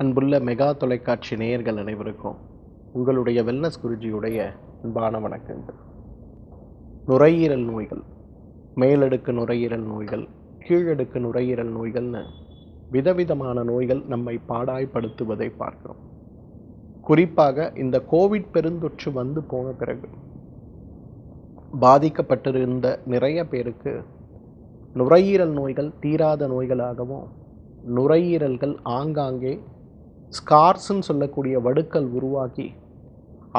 அன்புள்ள மெகா தொலைக்காட்சி நேயர்கள் அனைவருக்கும் உங்களுடைய வெல்னஸ் குருஜியுடைய அன்பான வணக்கங்கள். நுரையீரல் நோய்கள், மேலடுக்கு நுரையீரல் நோய்கள், கீழடுக்கு நுரையீரல் நோய்கள்னு விதவிதமான நோய்கள் நம்மை பாடாய்படுத்துவதை பார்க்கிறோம். குறிப்பாக இந்த கோவிட் பெருந்தொற்று வந்து போன பிறகு பாதிக்கப்பட்டிருந்த நிறைய பேருக்கு நுரையீரல் நோய்கள் தீராத நோய்களாகவும், நுரையீரல்கள் ஆங்காங்கே ஸ்கார்ஸ்ன்னு சொல்லக்கூடிய வடுக்கள் உருவாக்கி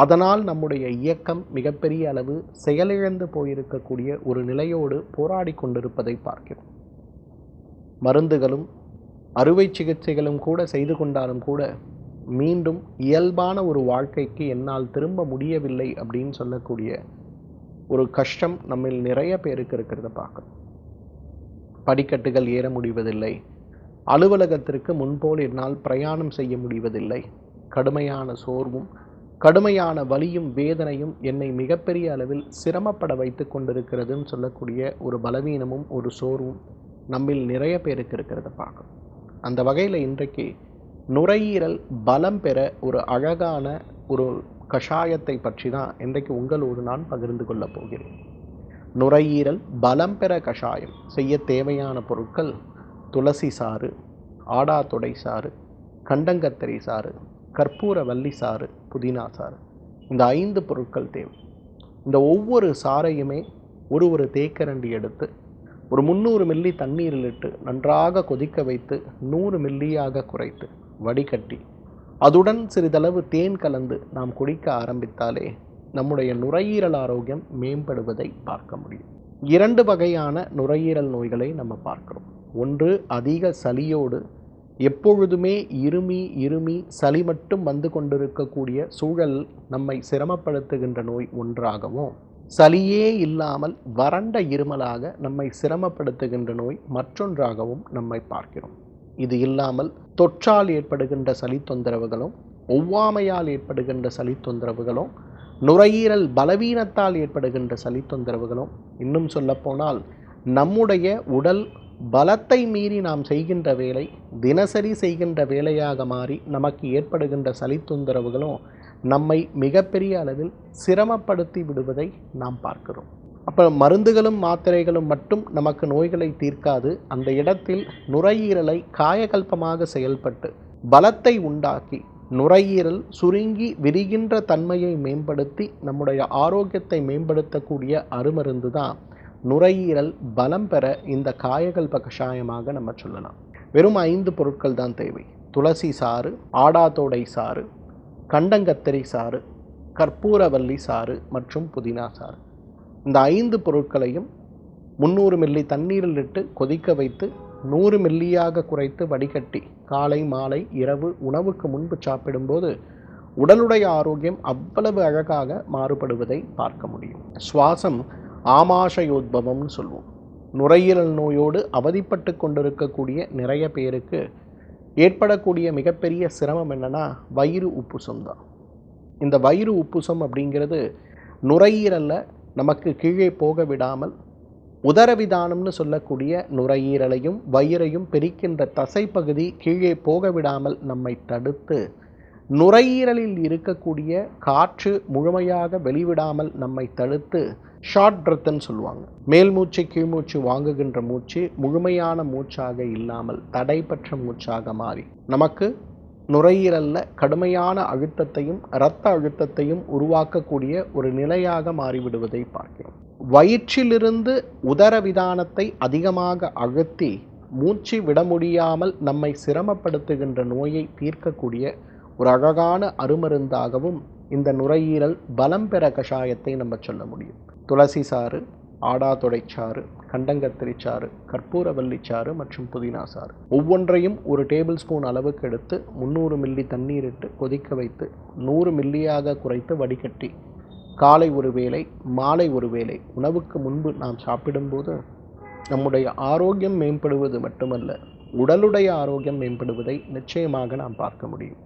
அதனால் நம்முடைய இயக்கம் மிகப்பெரிய அளவு செயலிழந்து போயிருக்கக்கூடிய ஒரு நிலையோடு போராடி கொண்டிருப்பதை பார்க்கிறோம். மருந்துகளும் அறுவை சிகிச்சைகளும் கூட செய்து கொண்டாலும் கூட மீண்டும் இயல்பான ஒரு வாழ்க்கைக்கு என்னால் திரும்ப முடியவில்லை அப்படின்னு சொல்லக்கூடிய ஒரு கஷ்டம் நம்மில் நிறைய பேருக்கு இருக்கிறத பார்க்கணும். படிக்கட்டுகள் ஏற முடிவதில்லை, அலுவலகத்திற்கு முன்போல் என்னால் பிரயாணம் செய்ய முடிவதில்லை, கடுமையான சோர்வும் கடுமையான வலியும் வேதனையும் என்னை மிகப்பெரிய அளவில் சிரமப்பட வைத்து கொண்டிருக்கிறதுன்னு சொல்லக்கூடிய ஒரு பலவீனமும் ஒரு சோர்வும் நம்மில் நிறைய பேருக்கு இருக்கிறத பார்க்கணும். அந்த வகையில் இன்றைக்கு நுரையீரல் பலம் பெற ஒரு அழகான ஒரு கஷாயத்தை பற்றி தான் இன்றைக்கு உங்களோடு நான் பகிர்ந்து கொள்ளப் போகிறேன். நுரையீரல் பலம் பெற கஷாயம் செய்ய தேவையான பொருட்கள்: துளசி சாறு, ஆடாதொடை சாறு, கண்டங்கத்திரி சாறு, கற்பூரவல்லி சாறு, புதினா சாறு. இந்த 5 பொருட்கள் தேவை. இந்த ஒவ்வொரு சாறையுமே ஒரு தேக்கரண்டி எடுத்து ஒரு 300 மில்லி தண்ணீரில் இட்டு நன்றாக கொதிக்க வைத்து 100 மில்லியாக குறைத்து வடிகட்டி அதுடன் சிறிதளவு தேன் கலந்து நாம் குடிக்க ஆரம்பித்தாலே நம்முடைய நுரையீரல் ஆரோக்கியம் மேம்படுவதை பார்க்க முடியும். 2 வகையான நுரையீரல் நோய்களை நம்ம பார்க்கிறோம். ஒன்று, அதிக சளியோடு எப்பொழுதுமே இருமி சளி மட்டும் வந்து கொண்டிருக்கக்கூடிய சூழல் நம்மை சிரமப்படுத்துகின்ற நோய் ஒன்றாகவும், சளியே இல்லாமல் வறண்ட இருமலாக நம்மை சிரமப்படுத்துகின்ற நோய் மற்றொன்றாகவும் நம்மை பார்க்கிறோம். இது இல்லாமல் தொற்றால் ஏற்படுகின்ற சளி தொந்தரவுகளும், ஒவ்வாமையால் ஏற்படுகின்ற சளி தொந்தரவுகளும், நுரையீரல் பலவீனத்தால் ஏற்படுகின்ற சளி தொந்தரவுகளும், இன்னும் சொல்லப்போனால் நம்முடைய உடல் பலத்தை மீறி நாம் செய்கின்ற வேலை தினசரி செய்கின்ற வேலையாக மாறி நமக்கு ஏற்படுகின்ற சளி தொந்தரவுகளும் நம்மை மிகப்பெரிய அளவில் சிரமப்படுத்தி விடுவதை நாம் பார்க்கிறோம். அப்போ மருந்துகளும் மாத்திரைகளும் மட்டும் நமக்கு நோய்களை தீர்க்காது. அந்த இடத்தில் நுரையீரலை காயகல்பமாக செயல்பட்டு பலத்தை உண்டாக்கி நுரையீரல் சுருங்கி விரிகின்ற தன்மையை மேம்படுத்தி நம்முடைய ஆரோக்கியத்தை மேம்படுத்தக்கூடிய அருமருந்து தான் நுரையீரல் பலம் பெற இந்த காயகல்ப கஷாயமாக நம்ம சொல்லலாம். வெறும் 5 பொருட்கள் தான் தேவை: துளசி சாறு, ஆடாதோடை சாறு, கண்டங்கத்திரி சாறு, கற்பூரவல்லி சாறு மற்றும் புதினா சாறு. இந்த 5 பொருட்களையும் 300 மில்லி தண்ணீரில் இட்டு கொதிக்க வைத்து 100 மில்லியாக குறைத்து வடிகட்டி காலை மாலை இரவு உணவுக்கு முன்பு சாப்பிடும்போது உடலுடைய ஆரோக்கியம் அவ்வளவு அழகாக மாறுபடுவதை பார்க்க முடியும். சுவாசம் ஆமாசயோத்பவம்னு சொல்லுவோம். நுரையீரல் நோயோடு அவதிப்பட்டு கொண்டிருக்கக்கூடிய நிறைய பேருக்கு ஏற்படக்கூடிய மிகப்பெரிய சிரமம் என்னன்னா வயிறு உப்புசம் தான். இந்த வயிறு உப்புசம் அப்படிங்கிறது நுரையீரலில் நமக்கு கீழே போக விடாமல் உதரவிதானம்னு சொல்லக்கூடிய நுரையீரலையும் வயிறையும் பிரிக்கின்ற தசைப்பகுதி கீழே போக விடாமல் நம்மை தடுத்து நுரையீரலில் இருக்கக்கூடிய காற்று முழுமையாக வெளிவிடாமல் நம்மை தடுத்து ஷார்ட் பிரெத்துன்னு சொல்லுவாங்க. மேல் மூச்சு கீழ்மூச்சு வாங்குகின்ற மூச்சு முழுமையான மூச்சாக இல்லாமல் தடைப்பற்ற மூச்சாக மாறி நமக்கு நுரையீரலில் கடுமையான அழுத்தத்தையும் இரத்த அழுத்தத்தையும் உருவாக்கக்கூடிய ஒரு நிலையாக மாறிவிடுவதை பார்க்கிறோம். வயிற்றிலிருந்து உதரவிதானத்தை அதிகமாக அழுத்தி மூச்சு விட முடியாமல் நம்மை சிரமப்படுத்துகின்ற நோயை தீர்க்கக்கூடிய ஒரு அழகான அருமருந்தாகவும் இந்த நுரையீரல் பலம் பெற கஷாயத்தை நம்ம சொல்ல முடியும். துளசி சாறு, ஆடாதொடை சாறு, கண்டங்கத்திரி சாறு, கற்பூரவல்லி சாறு மற்றும் புதினா சாறு ஒவ்வொன்றையும் ஒரு டேபிள் ஸ்பூன் அளவுக்கு எடுத்து 300 மில்லி தண்ணீர் இட்டு கொதிக்க வைத்து 100 மில்லியாக குறைத்து வடிகட்டி காலை ஒரு வேளை மாலை ஒரு வேளை உணவுக்கு முன்பு நாம் சாப்பிடும்போது நம்முடைய ஆரோக்கியம் மேம்படுவது மட்டுமல்ல, உடலுடைய ஆரோக்கியம் மேம்படுவதை நிச்சயமாக நாம் பார்க்க முடியும்.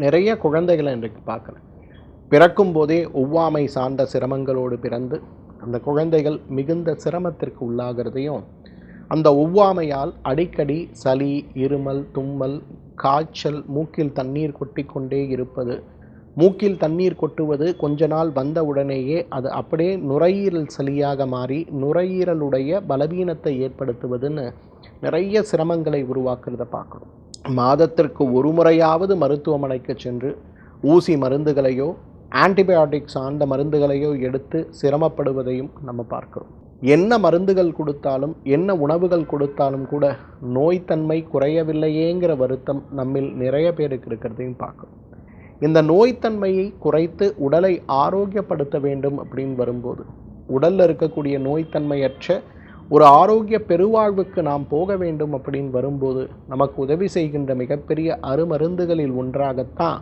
நிறைய குழந்தைகளை இன்றைக்கு பார்க்குறேன். பிறக்கும் போதே ஒவ்வாமை சார்ந்த சிரமங்களோடு பிறந்து அந்த குழந்தைகள் மிகுந்த சிரமத்திற்கு உள்ளாகிறதையும், அந்த ஒவ்வாமையால் அடிக்கடி சளி, இருமல், தும்மல், காய்ச்சல், மூக்கில் தண்ணீர் கொட்டிக்கொண்டே இருப்பது, மூக்கில் தண்ணீர் கொட்டுவது கொஞ்ச நாள் வந்த உடனேயே அது அப்படியே நுரையீரல் சளியாக மாறி நுரையீரலுடைய பலவீனத்தை ஏற்படுத்துவதுன்னு நிறைய சிரமங்களை உருவாக்குறத பார்க்குறோம். மாதத்திற்கு ஒரு முறையாவது மருத்துவமனைக்கு சென்று ஊசி மருந்துகளையோ ஆன்டிபயோட்டிக் சார்ந்த மருந்துகளையோ எடுத்து சிரமப்படுவதையும் நம்ம பார்க்கிறோம். என்ன மருந்துகள் கொடுத்தாலும் என்ன உணவுகள் கொடுத்தாலும் கூட நோய்த்தன்மை குறையவில்லையேங்கிற வருத்தம் நம்மில் நிறைய பேருக்கு இருக்கிறதையும் பார்க்கிறோம். இந்த நோய்த்தன்மையை குறைத்து உடலை ஆரோக்கியப்படுத்த வேண்டும் அப்படின்னு வரும்போது, உடலில் இருக்கக்கூடிய நோய்த்தன்மையற்ற ஒரு ஆரோக்கிய பெருவாழ்வுக்கு நாம் போக வேண்டும் அப்படின்னு வரும்போது நமக்கு உதவி செய்கின்ற மிகப்பெரிய அருமருந்துகளில் ஒன்றாகத்தான்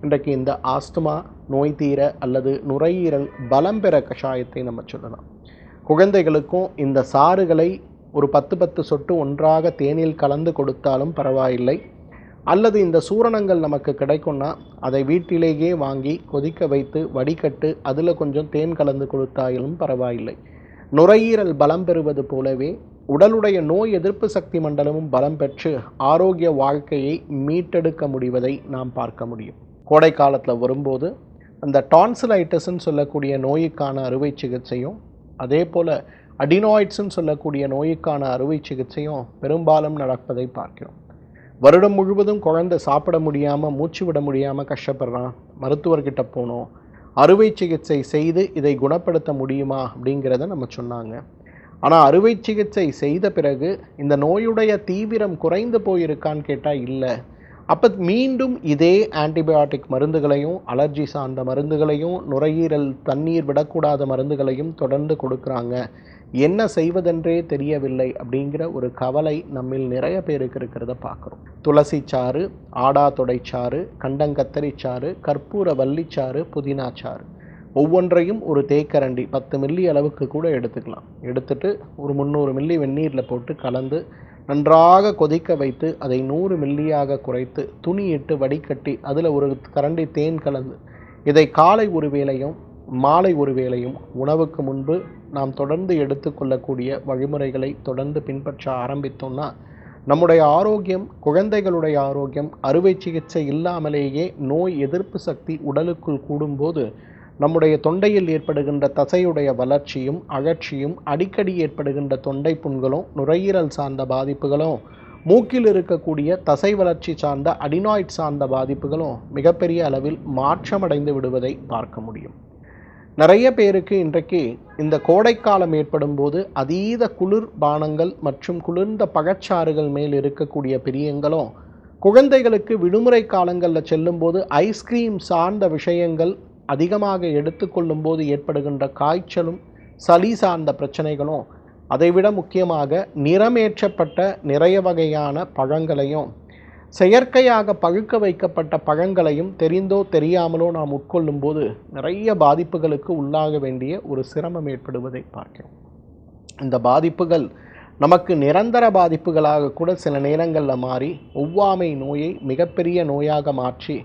இன்றைக்கு இந்த ஆஸ்துமா நோய் தீர அல்லது நுரையீரல் பலம் பெற கஷாயத்தை நம்ம சொல்லலாம். குழந்தைகளுக்கும் இந்த சாறுகளை ஒரு 10 சொட்டு ஒன்றாக தேனில் கலந்து கொடுத்தாலும் பரவாயில்லை, அல்லது இந்த சூரணங்கள் நமக்கு கிடைக்கும்னா அதை வீட்டிலேயே வாங்கி கொதிக்க வைத்து வடிகட்டு அதில் கொஞ்சம் தேன் கலந்து கொடுத்தாலும் பரவாயில்லை. நுரையீரல் பலம் பெறுவது போலவே உடலுடைய நோய் எதிர்ப்பு சக்தி மண்டலமும் பலம் பெற்று ஆரோக்கிய வாழ்க்கையை மீட்டெடுக்க முடிவதை நாம் பார்க்க முடியும். கோடை காலத்தில் வரும்போது அந்த டான்சிலைட்டிஸ்ன்னு சொல்லக்கூடிய நோய்க்கான அறுவை சிகிச்சையும், அதே போல் அடினாய்ட்ஸ்ன்னு சொல்லக்கூடிய நோய்க்கான அறுவை சிகிச்சையும் பெரும்பாலும் நடப்பதை பார்க்கிறோம். வருடம் முழுவதும் குழந்தை சாப்பிட முடியாமல் மூச்சு விட முடியாமல் கஷ்டப்படுறான், மருத்துவர்கிட்ட போனோம், அறுவை சிகிச்சை செய்து இதை குணப்படுத்த முடியுமா அப்படிங்கிறத நம்ம சொன்னாங்க. ஆனால் அறுவை சிகிச்சை செய்த பிறகு இந்த நோயுடைய தீவிரம் குறைந்து போயிருக்கான்னு கேட்டால் இல்லை. அப்போ மீண்டும் இதே ஆன்டிபயோட்டிக் மருந்துகளையும் அலர்ஜி சார்ந்த மருந்துகளையும் நுரையீரல் தண்ணீர் விடக்கூடாத மருந்துகளையும் தொடர்ந்து கொடுக்குறாங்க. என்ன செய்வதென்றே தெரியவில்லை அப்படிங்கிற ஒரு கவலை நம்மில் நிறைய பேருக்கு இருக்கிறத பார்க்குறோம். துளசி சாறு, ஆடா தொடைச்சாறு, கண்டங்கத்தரி சாறு, கற்பூர வள்ளிச்சாறு, புதினா சாறு ஒவ்வொன்றையும் ஒரு தேக்கரண்டி 10 மில்லி அளவுக்கு கூட எடுத்துக்கலாம். எடுத்துட்டு ஒரு 300 மில்லி வெந்நீரில் போட்டு கலந்து நன்றாக கொதிக்க வைத்து அதை 100 மில்லியாக குறைத்து துணியிட்டு வடிகட்டி அதில் ஒரு கரண்டி தேன் கலந்து இதை காலை ஒரு வேளையும் மாலை ஒரு வேளையும் உணவுக்கு முன்பு நாம் தொடர்ந்து எடுத்துக்கொள்ளக்கூடிய வழிமுறைகளை தொடர்ந்து பின்பற்ற ஆரம்பித்தோம்னா நம்முடைய ஆரோக்கியம், குழந்தைகளுடைய ஆரோக்கியம் அறுவை சிகிச்சை இல்லாமலேயே நோய் எதிர்ப்பு சக்தி உடலுக்குள் கூடும்போது நம்முடைய தொண்டையில் ஏற்படுகின்ற தசையுடைய வளர்ச்சியும் அழற்சியும், அடிக்கடி ஏற்படுகின்ற தொண்டை புண்களும், நுரையீரல் சார்ந்த பாதிப்புகளும், மூக்கில் இருக்கக்கூடிய தசை வளர்ச்சி சார்ந்த அடினாய்ட் சார்ந்த பாதிப்புகளும் மிகப்பெரிய அளவில் மாற்றமடைந்து விடுவதை பார்க்க முடியும். நிறைய பேருக்கு இன்றைக்கு இந்த கோடைக்காலம் ஏற்படும் போது அதீத குளிர் பானங்கள் மற்றும் குளிர்ந்த பழச்சாறுகள் மேல் இருக்கக்கூடிய பிரியங்களும், குழந்தைகளுக்கு விடுமுறை காலங்களில் செல்லும்போது ஐஸ்கிரீம் சார்ந்த விஷயங்கள் அதிகமாக எடுத்துக்கொள்ளும் போது ஏற்படுகின்ற காய்ச்சலும் சளி சார்ந்த பிரச்சனைகளும், அதைவிட முக்கியமாக நிறமேற்றப்பட்ட நிறைய வகையான பழங்களையும் செயற்கையாக பழுக்க வைக்கப்பட்ட பழங்களையும் தெரிந்தோ தெரியாமலோ நாம் உட்கொள்ளும் போது நிறைய பாதிப்புகளுக்கு உள்ளாக வேண்டிய ஒரு சிரமம் ஏற்படுவதை பார்க்கிறோம். இந்த பாதிப்புகள் நமக்கு நிரந்தர பாதிப்புகளாக கூட சில நேரங்களில் மாறி ஒவ்வாமை நோயை மிகப்பெரிய நோயாக மாற்றி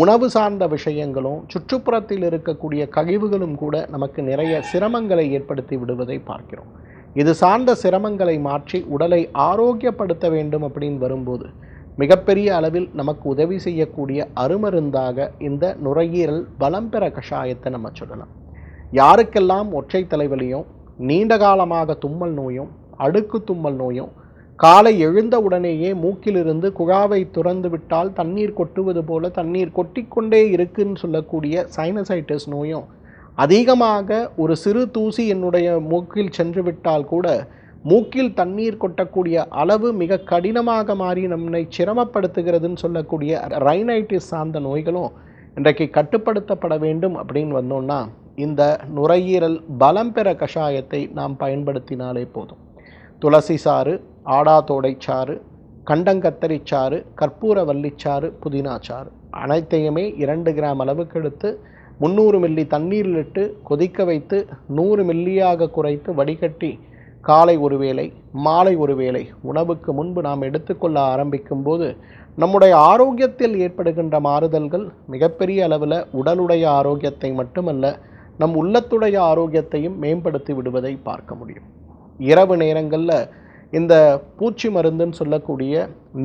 உணவு சார்ந்த விஷயங்களும் சுற்றுப்புறத்தில் இருக்கக்கூடிய கழிவுகளும் கூட நமக்கு நிறைய சிரமங்களை ஏற்படுத்தி விடுவதை பார்க்கிறோம். இது சார்ந்த சிரமங்களை மாற்றி உடலை ஆரோக்கியப்படுத்த வேண்டும் அப்படின்னு வரும்போது மிகப்பெரிய அளவில் நமக்கு உதவி செய்யக்கூடிய அருமருந்தாக இந்த நுரையீரல் பலம் பெற கஷாயத்தை நம்ம சொல்லலாம். யாருக்கெல்லாம் ஒற்றை தலைவலியும், நீண்ட காலமாக தும்மல் நோயும், அடுக்கு தும்மல் நோயும், காலை எழுந்த உடனேயே மூக்கிலிருந்து குழாவை துறந்து விட்டால் தண்ணீர் கொட்டுவது போல தண்ணீர் கொட்டிக்கொண்டே இருக்குன்னு சொல்லக்கூடிய சைனசைட்டிஸ் நோயும், அதிகமாக ஒரு சிறு தூசி என்னுடைய மூக்கில் சென்று விட்டால் கூட மூக்கில் தண்ணீர் கொட்டக்கூடிய அளவு மிக கடினமாக மாறி நம்மை சிரமப்படுத்துகிறதுன்னு சொல்லக்கூடிய ரைனைட்டிஸ் சார்ந்த நோய்களும் இன்றைக்கு கட்டுப்படுத்தப்பட வேண்டும் அப்படின்னு வந்தோம்னா இந்த நுரையீரல் பலம் பெற கஷாயத்தை நாம் பயன்படுத்தினாலே போதும். துளசி சாறு, ஆடாதோடை சாறு, கண்டங்கத்தரி சாறு, கற்பூர வள்ளிச்சாறு, புதினா சாறு அனைத்தையுமே 2 கிராம் அளவுக்கு எடுத்து 300 மில்லி தண்ணீரில் இட்டு கொதிக்க வைத்து 100 மில்லியாக குறைத்து வடிகட்டி காலை ஒரு வேளை மாலை ஒரு வேளை உணவுக்கு முன்பு நாம் எடுத்துக்கொள்ள ஆரம்பிக்கும் போது நம்முடைய ஆரோக்கியத்தில் ஏற்படுகின்ற மாறுதல்கள் மிகப்பெரிய அளவில் உடலுடைய ஆரோக்கியத்தை மட்டுமல்ல நம் உள்ளத்துடைய ஆரோக்கியத்தையும் மேம்படுத்தி விடுவதை பார்க்க முடியும். இரவு நேரங்களில் இந்த பூச்சி மருந்துன்னு சொல்லக்கூடிய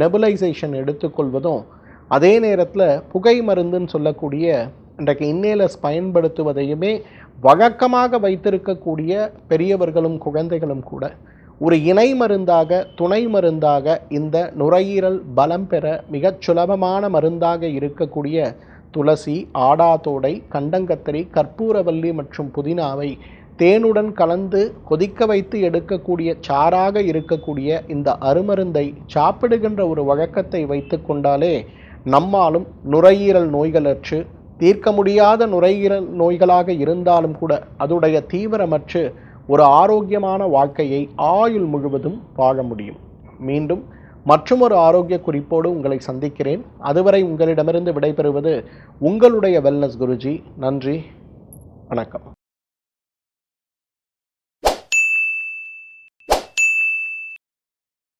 நெபுலைசேஷன் எடுத்துக்கொள்வதும், அதே நேரத்தில் புகை மருந்துன்னு சொல்லக்கூடிய இன்றைக்கு இன்னேலர்ஸ் பயன்படுத்துவதையுமே வழக்கமாக வைத்திருக்கக்கூடிய பெரியவர்களும் குழந்தைகளும் கூட ஒரு இணை மருந்தாக, துணை மருந்தாக இந்த நுரையீரல் பலம் பெற மிகச் சுலபமான மருந்தாக இருக்கக்கூடிய துளசி, ஆடாதோடை, கண்டங்கத்திரி, கற்பூரவல்லி மற்றும் புதினாவை தேனுடன் கலந்து கொதிக்க வைத்து எடுக்கக்கூடிய சாறாக இருக்கக்கூடிய இந்த அருமருந்தை சாப்பிடுகின்ற ஒரு வழக்கத்தை வைத்து கொண்டாலே நம்மாலும் நுரையீரல் நோய்களற்று, தீர்க்க முடியாத நுரையீரல் நோய்களாக இருந்தாலும் கூட அதுடைய தீவிரமற்று ஒரு ஆரோக்கியமான வாழ்க்கையை ஆயுள் முழுவதும் வாழ முடியும். மீண்டும் மற்றொரு ஆரோக்கிய குறிப்போடு உங்களை சந்திக்கிறேன். அதுவரை உங்களிடமிருந்து விடைபெறுவது உங்களுடைய வெல்னஸ் குருஜி. நன்றி, வணக்கம்.